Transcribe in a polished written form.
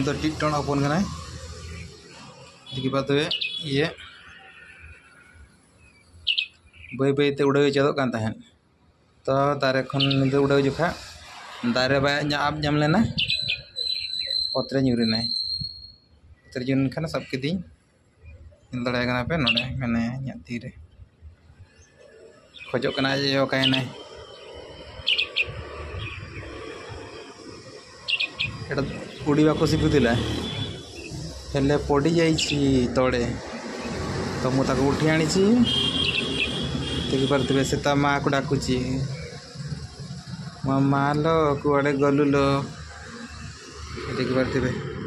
तो टिकटन ओपन करना देखी पाते ये बई बईते उड़े चेदों तो दारे खन उड़े जोखा दारे बाब जाम लेना पत्रे ᱧᱩᱨᱤᱱᱟᱭ पत्रे ᱧᱩᱨᱤᱱ खान सब किदी दड़ा पे नोड़े मैंने तीरे खोजना योकायना उड़ी बाको शिखुला हेले पड़ी जाइए तले तो मुझे उठी आनी देखिपे से ता माँ को डाकुची मो माँ लो कुआड़े गलु लो देखिपे